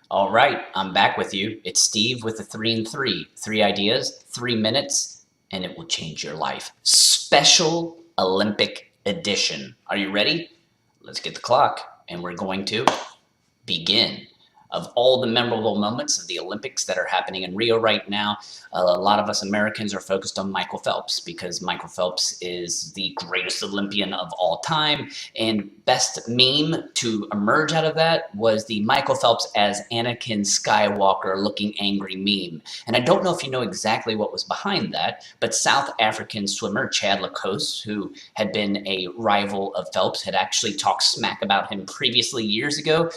All right, I'm back with you. It's Steve with the 3 and 3. 3 ideas, 3 minutes, and it will change your life. Special Olympic edition. Are you ready? Let's get the clock, and we're going to begin. Of all the memorable moments of the Olympics that are happening in Rio right now, a lot of us Americans are focused on Michael Phelps because Michael Phelps is the greatest Olympian of all time. And best meme to emerge out of that was the Michael Phelps as Anakin Skywalker looking angry meme. And I don't know if you know exactly what was behind that, but South African swimmer Chad Locus, who had been a rival of Phelps, had actually talked smack about him previously years ago.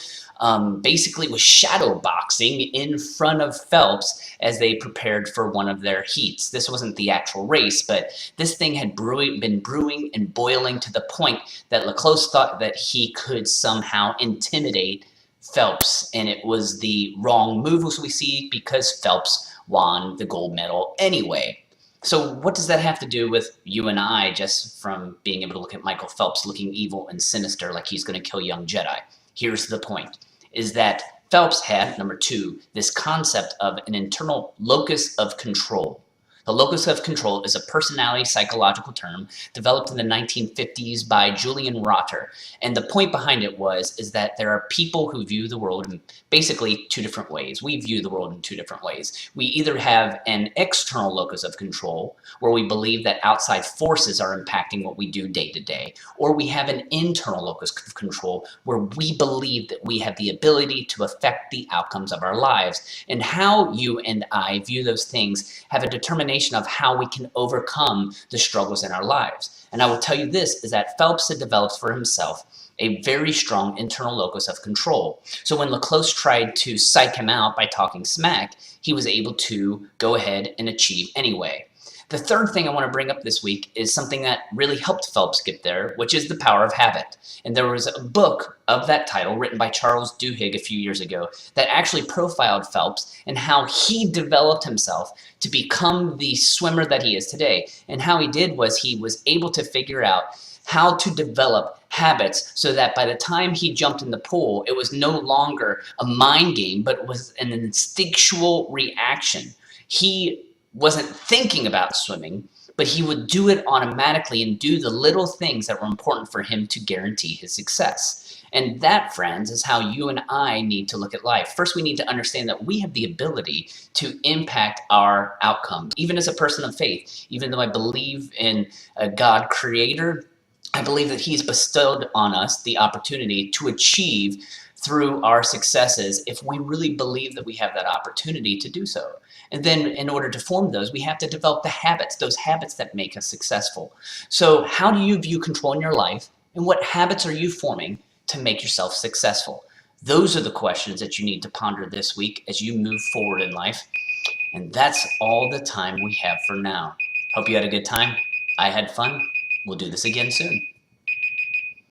Basically was shadow boxing in front of Phelps as they prepared for one of their heats. This wasn't the actual race, but this thing had been brewing and boiling to the point that Laclos thought that he could somehow intimidate Phelps, and it was the wrong move, as we see, because Phelps won the gold medal anyway. So what does that have to do with you and I, just from being able to look at Michael Phelps looking evil and sinister like he's going to kill young Jedi? Here's the point, is that Phelps had, number two, this concept of an internal locus of control. The locus of control is a personality psychological term developed in the 1950s by Julian Rotter. And the point behind it is that there are people who view the world in basically two different ways. We view the world in two different ways. We either have an external locus of control, where we believe that outside forces are impacting what we do day to day, or we have an internal locus of control, where we believe that we have the ability to affect the outcomes of our lives. And how you and I view those things have a determination of how we can overcome the struggles in our lives. And I will tell you this, is that Phelps had developed for himself a very strong internal locus of control. So when Laclos tried to psych him out by talking smack, he was able to go ahead and achieve anyway. The third thing I want to bring up this week is something that really helped Phelps get there, which is the power of habit. And there was a book of that title written by Charles Duhigg a few years ago that actually profiled Phelps and how he developed himself to become the swimmer that he is today. And how he did was he was able to figure out how to develop habits so that by the time he jumped in the pool, it was no longer a mind game, but it was an instinctual reaction. He wasn't thinking about swimming, but he would do it automatically and do the little things that were important for him to guarantee his success. And that, friends, is how you and I need to look at life. First, we need to understand that we have the ability to impact our outcome. Even as a person of faith, even though I believe in a God creator, I believe that he's bestowed on us the opportunity to achieve through our successes if we really believe that we have that opportunity to do so. And then in order to form those, we have to develop the habits, those habits that make us successful. So how do you view control in your life, and what habits are you forming to make yourself successful? Those are the questions that you need to ponder this week as you move forward in life. And that's all the time we have for now. Hope you had a good time. I had fun. We'll do this again soon.